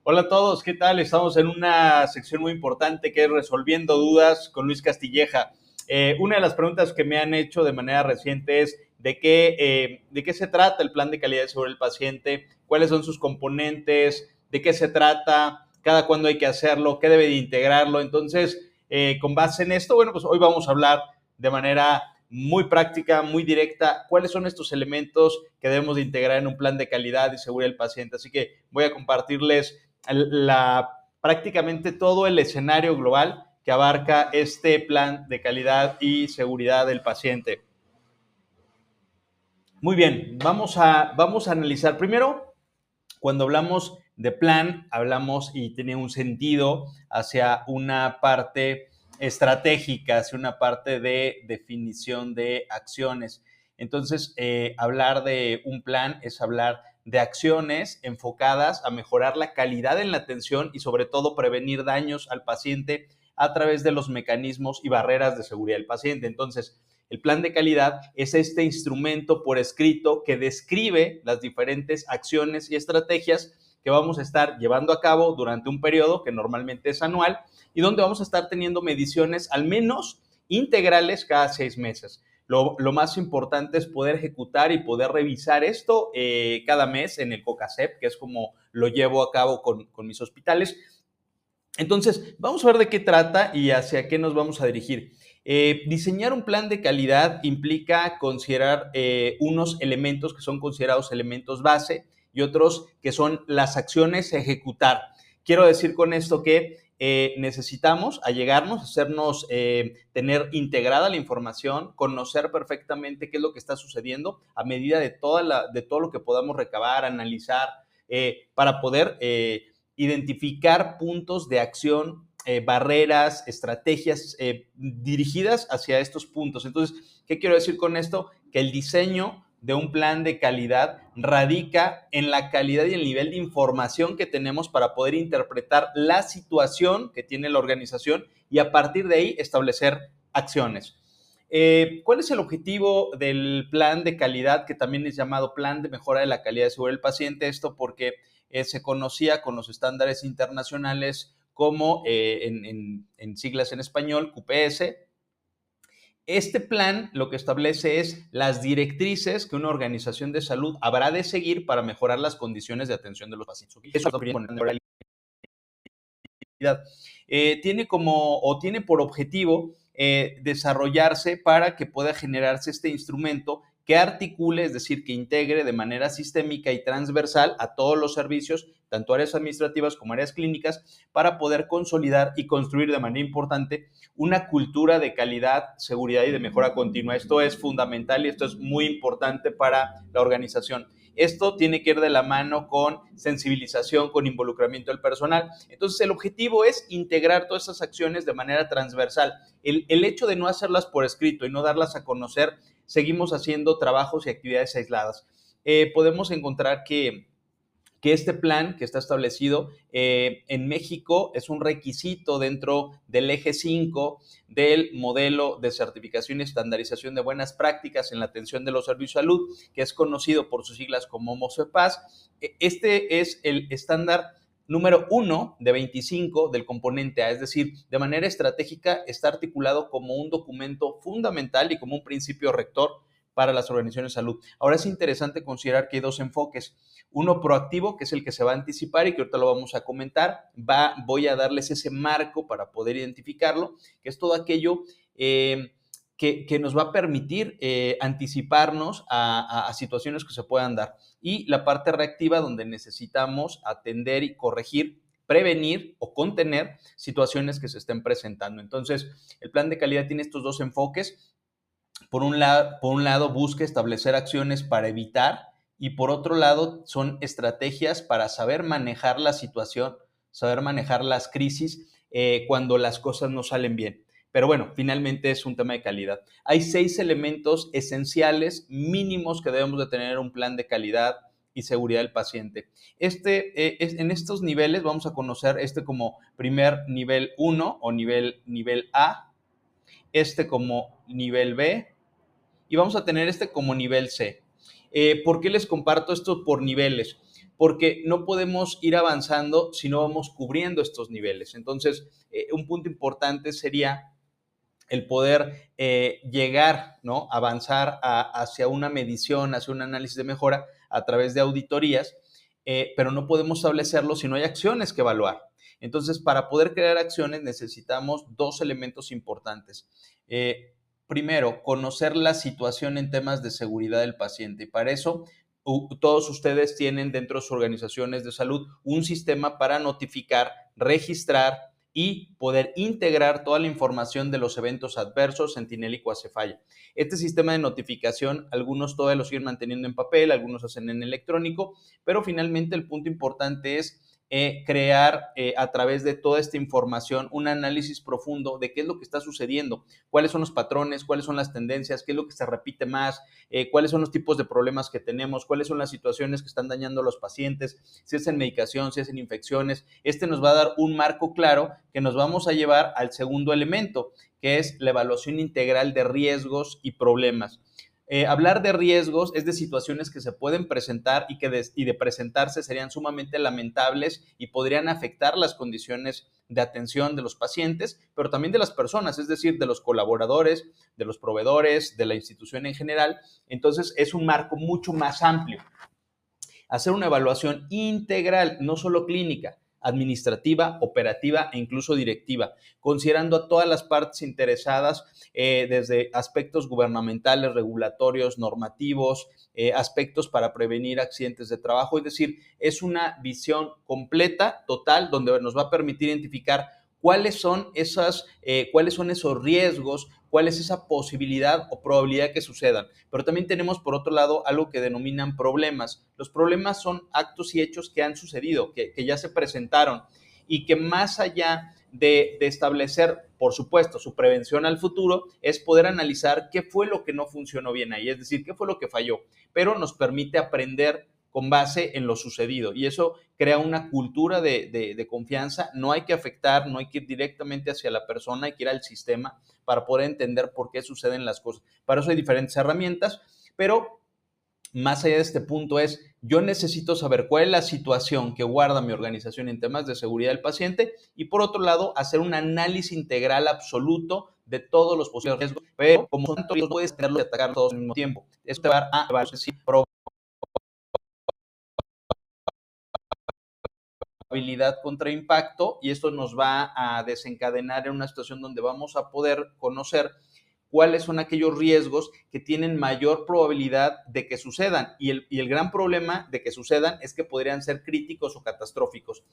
Hola a todos, ¿qué tal? Estamos en una sección muy importante que es Resolviendo Dudas con Luis Castilleja. Una de las preguntas que me han hecho de manera reciente es de qué se trata el plan de calidad sobre el paciente, cuáles son sus componentes, de qué se trata, cada cuándo hay que hacerlo, qué debe de integrarlo. Entonces, con base en esto, bueno, pues hoy vamos a hablar de manera muy práctica, muy directa, cuáles son estos elementos que debemos de integrar en un plan de calidad y seguridad del paciente. Así que voy a compartirles prácticamente todo el escenario global que abarca este plan de calidad y seguridad del paciente. Muy bien, vamos a analizar primero, cuando hablamos de plan, hablamos y tiene un sentido hacia una parte estratégica, hacia una parte de definición de acciones. Entonces, hablar de un plan es hablar de acciones enfocadas a mejorar la calidad en la atención y sobre todo prevenir daños al paciente a través de los mecanismos y barreras de seguridad del paciente. Entonces, el plan de calidad es este instrumento por escrito que describe las diferentes acciones y estrategias que vamos a estar llevando a cabo durante un periodo que normalmente es anual y donde vamos a estar teniendo mediciones al menos integrales cada 6 meses. Lo más importante es poder ejecutar y poder revisar esto cada mes en el COCACEP, que es como lo llevo a cabo con mis hospitales. Entonces, vamos a ver de qué trata y hacia qué nos vamos a dirigir. Diseñar un plan de calidad implica considerar unos elementos que son considerados elementos base y otros que son las acciones a ejecutar. Quiero decir con esto que necesitamos allegarnos, hacernos, tener integrada la información, conocer perfectamente qué es lo que está sucediendo a medida de todo lo que podamos recabar, analizar, para poder identificar puntos de acción, barreras, estrategias dirigidas hacia estos puntos. Entonces, ¿qué quiero decir con esto? Que el diseño de un plan de calidad radica en la calidad y el nivel de información que tenemos para poder interpretar la situación que tiene la organización y a partir de ahí establecer acciones. ¿Cuál es el objetivo del plan de calidad, que también es llamado plan de mejora de la calidad de seguridad del paciente? Esto porque se conocía con los estándares internacionales como, en siglas en español, QPS. Este plan lo que establece es las directrices que una organización de salud habrá de seguir para mejorar las condiciones de atención de los pacientes. Eso es tiene por objetivo desarrollarse para que pueda generarse este instrumento que articule, es decir, que integre de manera sistémica y transversal a todos los servicios, tanto áreas administrativas como áreas clínicas, para poder consolidar y construir de manera importante una cultura de calidad, seguridad y de mejora continua. Esto es fundamental y esto es muy importante para la organización. Esto tiene que ir de la mano con sensibilización, con involucramiento del personal. Entonces, el objetivo es integrar todas esas acciones de manera transversal. El hecho de no hacerlas por escrito y no darlas a conocer, seguimos haciendo trabajos y actividades aisladas. Podemos encontrar que este plan que está establecido en México es un requisito dentro del eje 5 del modelo de certificación y estandarización de buenas prácticas en la atención de los servicios de salud, que es conocido por sus siglas como MOSEPAS. Este es el estándar número 1 de 25 del componente A, es decir, de manera estratégica está articulado como un documento fundamental y como un principio rector para las organizaciones de salud. Ahora es interesante considerar que hay dos enfoques. Uno proactivo, que es el que se va a anticipar y que ahorita lo vamos a comentar. Voy a darles ese marco para poder identificarlo, que es todo aquello que nos va a permitir anticiparnos a situaciones que se puedan dar. Y la parte reactiva, donde necesitamos atender y corregir, prevenir o contener situaciones que se estén presentando. Entonces, el plan de calidad tiene estos dos enfoques. Por un lado, busca establecer acciones para evitar y por otro lado son estrategias para saber manejar la situación, saber manejar las crisis cuando las cosas no salen bien. Pero bueno, finalmente es un tema de calidad. Hay 6 elementos esenciales mínimos que debemos de tener en un plan de calidad y seguridad del paciente. En estos niveles vamos a conocer este como primer nivel 1 o nivel A, este como nivel B y vamos a tener este como nivel C. ¿Por qué les comparto esto por niveles? porque no podemos ir avanzando si no vamos cubriendo estos niveles. Entonces, un punto importante sería el poder llegar, ¿no? Avanzar hacia una medición, hacia un análisis de mejora a través de auditorías, pero no podemos establecerlo si no hay acciones que evaluar. Entonces, para poder crear acciones necesitamos dos elementos importantes. Primero, conocer la situación en temas de seguridad del paciente, y para eso todos ustedes tienen dentro de sus organizaciones de salud un sistema para notificar, registrar y poder integrar toda la información de los eventos adversos, sentinélico a cefalla. Este sistema de notificación, algunos todavía lo siguen manteniendo en papel, algunos hacen en electrónico, pero finalmente el punto importante es crear a través de toda esta información un análisis profundo de qué es lo que está sucediendo, cuáles son los patrones, cuáles son las tendencias, qué es lo que se repite más, cuáles son los tipos de problemas que tenemos, cuáles son las situaciones que están dañando a los pacientes, si es en medicación, si es en infecciones. Este nos va a dar un marco claro que nos vamos a llevar al segundo elemento, que es la evaluación integral de riesgos y problemas. Hablar de riesgos es de situaciones que se pueden presentar y de presentarse serían sumamente lamentables y podrían afectar las condiciones de atención de los pacientes, pero también de las personas, es decir, de los colaboradores, de los proveedores, de la institución en general. Entonces, es un marco mucho más amplio. Hacer una evaluación integral, no solo clínica, administrativa, operativa e incluso directiva, considerando a todas las partes interesadas, desde aspectos gubernamentales, regulatorios, normativos, aspectos para prevenir accidentes de trabajo. Es decir, es una visión completa, total, donde nos va a permitir identificar cuáles son esos riesgos, cuál es esa posibilidad o probabilidad que sucedan. Pero también tenemos, por otro lado, algo que denominan problemas. Los problemas son actos y hechos que han sucedido, que ya se presentaron y que más allá de establecer, por supuesto, su prevención al futuro, es poder analizar qué fue lo que no funcionó bien ahí, es decir, qué fue lo que falló, pero nos permite aprender con base en lo sucedido y eso crea una cultura de confianza. No hay que afectar, no hay que ir directamente hacia la persona, hay que ir al sistema para poder entender por qué suceden las cosas. Para eso hay diferentes herramientas, pero más allá de este punto es, yo necesito saber cuál es la situación que guarda mi organización en temas de seguridad del paciente y por otro lado, hacer un análisis integral absoluto de todos los posibles riesgos, pero como tanto no puedes tenerlos y atacar todos al mismo tiempo. Esto va a evaluar si probabilidad contra impacto y esto nos va a desencadenar en una situación donde vamos a poder conocer cuáles son aquellos riesgos que tienen mayor probabilidad de que sucedan. Y el gran problema de que sucedan es que podrían ser críticos o catastróficos.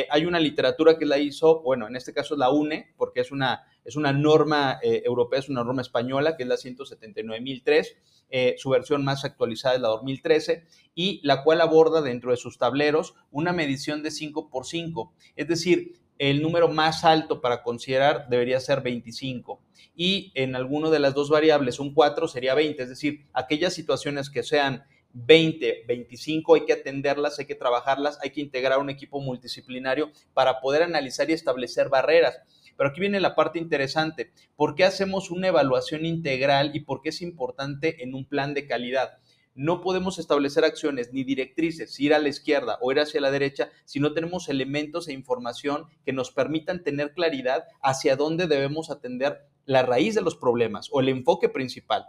Hay una literatura que la hizo, bueno, en este caso es la UNE, porque es una norma europea, es una norma española, que es la 179.003. Su versión más actualizada es la 2013, y la cual aborda dentro de sus tableros una medición de 5x5. Es decir, el número más alto para considerar debería ser 25 y en alguno de las dos variables, un 4 sería 20, es decir, aquellas situaciones que sean 20, 25 hay que atenderlas, hay que trabajarlas, hay que integrar un equipo multidisciplinario para poder analizar y establecer barreras. Pero aquí viene la parte interesante, ¿por qué hacemos una evaluación integral y por qué es importante en un plan de calidad? No podemos establecer acciones ni directrices, ir a la izquierda o ir hacia la derecha, si no tenemos elementos e información que nos permitan tener claridad hacia dónde debemos atender la raíz de los problemas o el enfoque principal.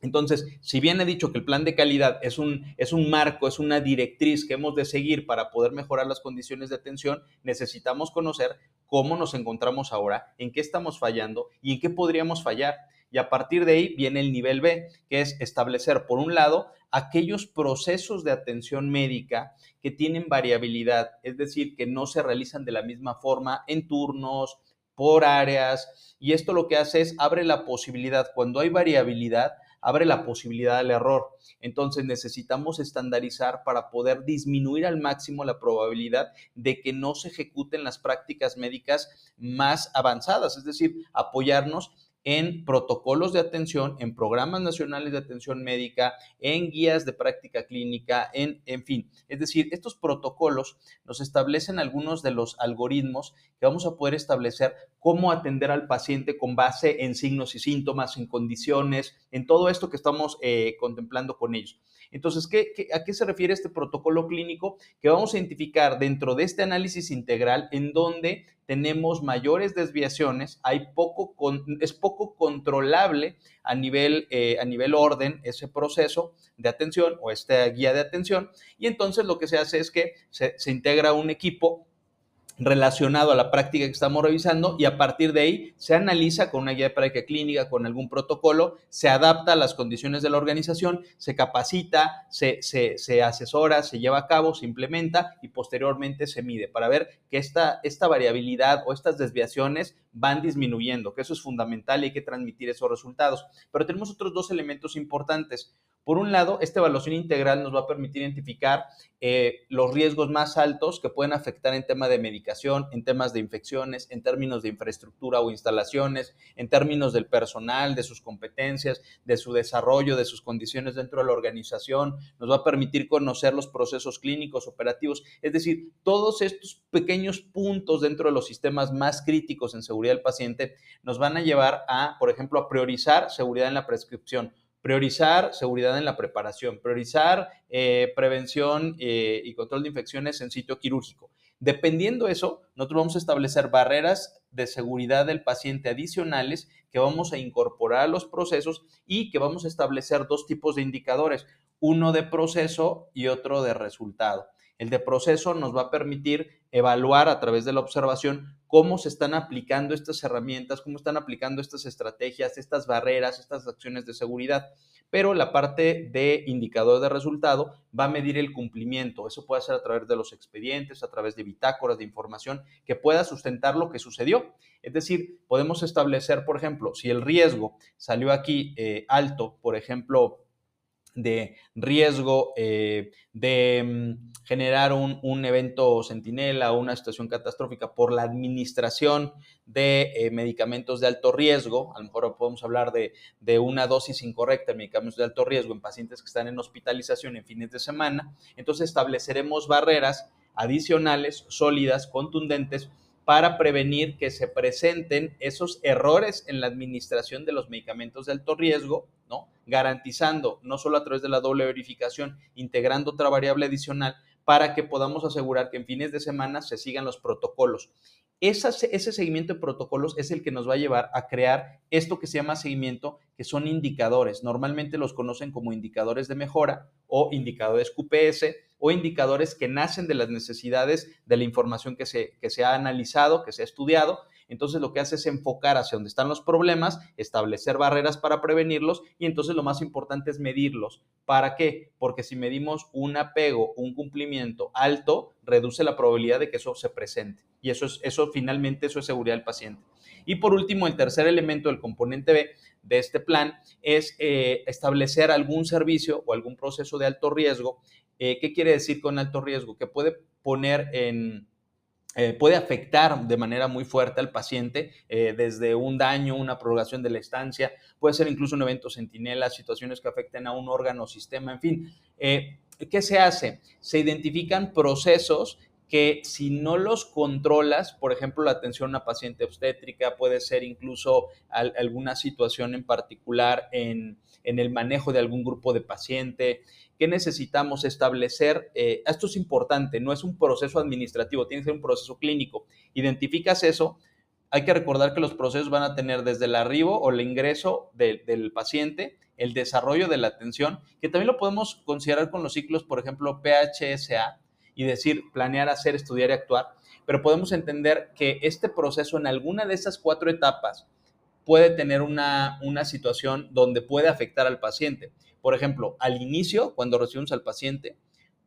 Entonces, si bien he dicho que el plan de calidad es un marco, es una directriz que hemos de seguir para poder mejorar las condiciones de atención, necesitamos conocer cómo nos encontramos ahora, en qué estamos fallando y en qué podríamos fallar. Y a partir de ahí viene el nivel B, que es establecer, por un lado, aquellos procesos de atención médica que tienen variabilidad, es decir, que no se realizan de la misma forma en turnos, por áreas, y esto lo que hace es abre la posibilidad, cuando hay variabilidad, abre la posibilidad al error. Entonces necesitamos estandarizar para poder disminuir al máximo la probabilidad de que no se ejecuten las prácticas médicas más avanzadas, es decir, apoyarnos en protocolos de atención, en programas nacionales de atención médica, en guías de práctica clínica, en fin. Es decir, estos protocolos nos establecen algunos de los algoritmos que vamos a poder establecer cómo atender al paciente con base en signos y síntomas, en condiciones, en todo esto que estamos contemplando con ellos. Entonces, ¿a qué se refiere este protocolo clínico? Que vamos a identificar dentro de este análisis integral en donde tenemos mayores desviaciones, es poco controlable a nivel orden ese proceso de atención o esta guía de atención, y entonces lo que se hace es que se integra un equipo relacionado a la práctica que estamos revisando, y a partir de ahí se analiza con una guía de práctica clínica, con algún protocolo, se adapta a las condiciones de la organización, se capacita, se asesora, se lleva a cabo, se implementa y posteriormente se mide para ver que esta variabilidad o estas desviaciones van disminuyendo, que eso es fundamental y hay que transmitir esos resultados. Pero tenemos otros dos elementos importantes. Por un lado, esta evaluación integral nos va a permitir identificar los riesgos más altos que pueden afectar en tema de medicación, en temas de infecciones, en términos de infraestructura o instalaciones, en términos del personal, de sus competencias, de su desarrollo, de sus condiciones dentro de la organización. Nos va a permitir conocer los procesos clínicos, operativos, es decir, todos estos pequeños puntos dentro de los sistemas más críticos en seguridad del paciente nos van a llevar a, por ejemplo, a priorizar seguridad en la prescripción, priorizar seguridad en la preparación, priorizar prevención y control de infecciones en sitio quirúrgico. Dependiendo de eso, nosotros vamos a establecer barreras de seguridad del paciente adicionales que vamos a incorporar a los procesos y que vamos a establecer dos tipos de indicadores, uno de proceso y otro de resultado. El de proceso nos va a permitir evaluar a través de la observación cómo se están aplicando estas herramientas, cómo están aplicando estas estrategias, estas barreras, estas acciones de seguridad. Pero la parte de indicador de resultado va a medir el cumplimiento. Eso puede ser a través de los expedientes, a través de bitácoras de información que pueda sustentar lo que sucedió. Es decir, podemos establecer, por ejemplo, si el riesgo salió aquí alto, por ejemplo, de riesgo de generar un evento centinela o una situación catastrófica por la administración de medicamentos de alto riesgo. A lo mejor podemos hablar de una dosis incorrecta de medicamentos de alto riesgo en pacientes que están en hospitalización en fines de semana. Entonces estableceremos barreras adicionales, sólidas, contundentes, para prevenir que se presenten esos errores en la administración de los medicamentos de alto riesgo, ¿no? Garantizando, no solo a través de la doble verificación, integrando otra variable adicional para que podamos asegurar que en fines de semana se sigan los protocolos. Ese seguimiento de protocolos es el que nos va a llevar a crear esto que se llama seguimiento, que son indicadores. Normalmente los conocen como indicadores de mejora o indicadores QPS o indicadores que nacen de las necesidades de la información que se ha analizado, que se ha estudiado. Entonces lo que hace es enfocar hacia donde están los problemas, establecer barreras para prevenirlos y entonces lo más importante es medirlos. ¿Para qué? Porque si medimos un apego, un cumplimiento alto, reduce la probabilidad de que eso se presente. Y eso finalmente es seguridad del paciente. Y por último, el tercer elemento del componente B de este plan es establecer algún servicio o algún proceso de alto riesgo. ¿Qué quiere decir con alto riesgo? Que puede puede afectar de manera muy fuerte al paciente, desde un daño, una prolongación de la estancia, puede ser incluso un evento centinela, situaciones que afecten a un órgano o sistema, en fin. ¿Qué se hace? Se identifican procesos que si no los controlas, por ejemplo, la atención a una paciente obstétrica, puede ser incluso alguna situación en particular en el manejo de algún grupo de paciente. ¿Qué necesitamos establecer? Esto es importante, no es un proceso administrativo, tiene que ser un proceso clínico. Identificas eso, hay que recordar que los procesos van a tener desde el arribo o el ingreso del paciente, el desarrollo de la atención, que también lo podemos considerar con los ciclos, por ejemplo, PHSA, y decir, planear, hacer, estudiar y actuar, pero podemos entender que este proceso en alguna de esas 4 etapas puede tener una situación donde puede afectar al paciente. Por ejemplo, al inicio, cuando recibimos al paciente,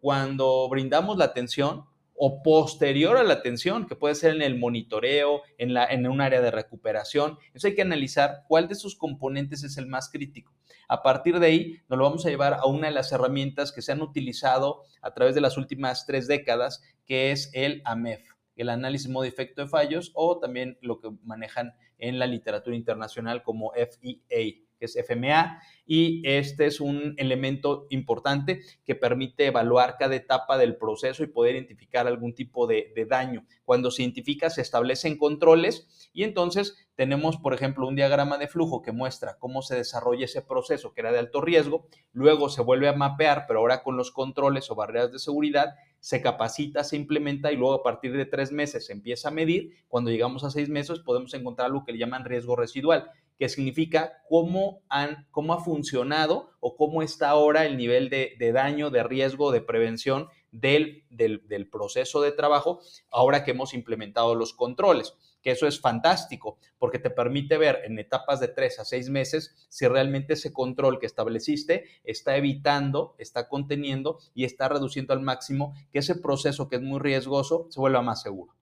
cuando brindamos la atención o posterior a la atención, que puede ser en el monitoreo, en un área de recuperación. Entonces hay que analizar cuál de sus componentes es el más crítico. A partir de ahí, nos lo vamos a llevar a una de las herramientas que se han utilizado a través de las últimas 3 décadas, que es el AMEF, el análisis modo efecto de fallos, o también lo que manejan en la literatura internacional como FEA, que que es FMA, y este es un elemento importante que permite evaluar cada etapa del proceso y poder identificar algún tipo de daño. Cuando se identifica, se establecen controles y entonces tenemos, por ejemplo, un diagrama de flujo que muestra cómo se desarrolla ese proceso que era de alto riesgo, luego se vuelve a mapear, pero ahora con los controles o barreras de seguridad, se capacita, se implementa y luego a partir de 3 meses se empieza a medir. Cuando llegamos a 6 meses podemos encontrar lo que le llaman riesgo residual, que significa cómo ha funcionado o cómo está ahora el nivel de daño, de riesgo, de prevención del proceso de trabajo ahora que hemos implementado los controles, que eso es fantástico porque te permite ver en etapas de 3 a 6 meses si realmente ese control que estableciste está evitando, está conteniendo y está reduciendo al máximo que ese proceso que es muy riesgoso se vuelva más seguro.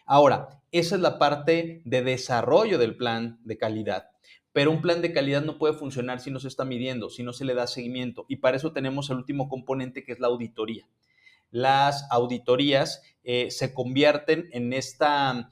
Ahora, esa es la parte de desarrollo del plan de calidad. Pero un plan de calidad no puede funcionar si no se está midiendo, si no se le da seguimiento. Y para eso tenemos el último componente que es la auditoría. Las auditorías se convierten en esta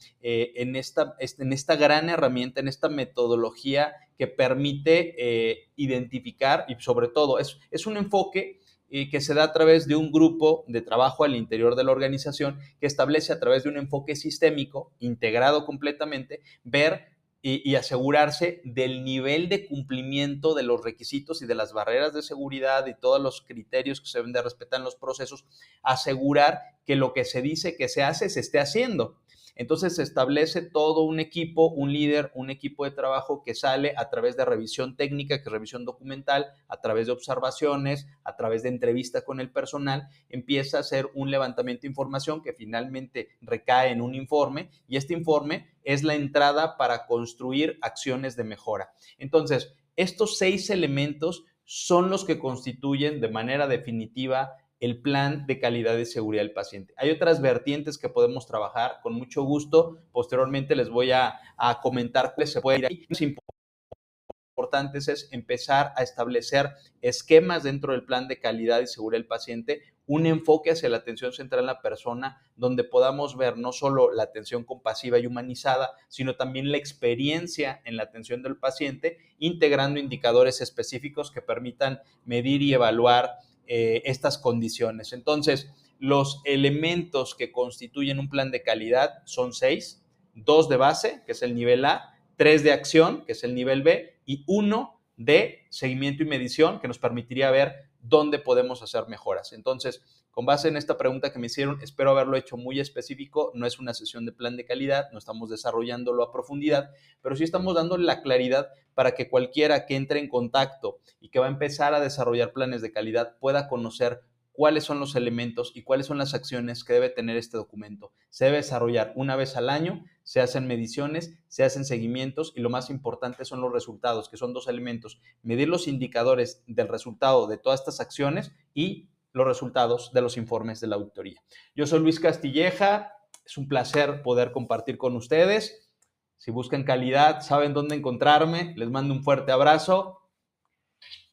gran herramienta, en esta metodología que permite identificar y sobre todo es un enfoque que se da a través de un grupo de trabajo al interior de la organización que establece a través de un enfoque sistémico, integrado completamente, ver y asegurarse del nivel de cumplimiento de los requisitos y de las barreras de seguridad y todos los criterios que se deben de respetar en los procesos, asegurar que lo que se dice que se hace, se esté haciendo. Entonces se establece todo un equipo, un líder, un equipo de trabajo que sale a través de revisión técnica, que es revisión documental, a través de observaciones, a través de entrevista con el personal, empieza a hacer un levantamiento de información que finalmente recae en un informe y este informe es la entrada para construir acciones de mejora. Entonces, estos 6 elementos son los que constituyen de manera definitiva el plan de calidad y seguridad del paciente. Hay otras vertientes que podemos trabajar con mucho gusto. Posteriormente les voy a comentar cuáles se pueden ir ahí. Los importantes es empezar a establecer esquemas dentro del plan de calidad y seguridad del paciente, un enfoque hacia la atención central en la persona, donde podamos ver no solo la atención compasiva y humanizada, sino también la experiencia en la atención del paciente, integrando indicadores específicos que permitan medir y evaluar estas condiciones. Entonces, los elementos que constituyen un plan de calidad son 6, 2 de base, que es el nivel A, 3 de acción, que es el nivel B, y 1 de seguimiento y medición, que nos permitiría ver dónde podemos hacer mejoras. Entonces, con base en esta pregunta que me hicieron, espero haberlo hecho muy específico. No es una sesión de plan de calidad, no estamos desarrollándolo a profundidad, pero sí estamos dándole la claridad para que cualquiera que entre en contacto y que va a empezar a desarrollar planes de calidad pueda conocer cuáles son los elementos y cuáles son las acciones que debe tener este documento. Se debe desarrollar una vez al año, se hacen mediciones, se hacen seguimientos y lo más importante son los resultados, que son 2 elementos. Medir los indicadores del resultado de todas estas acciones y los resultados de los informes de la auditoría. Yo soy Luis Castilleja, es un placer poder compartir con ustedes. Si buscan calidad, saben dónde encontrarme. Les mando un fuerte abrazo.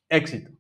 Éxito.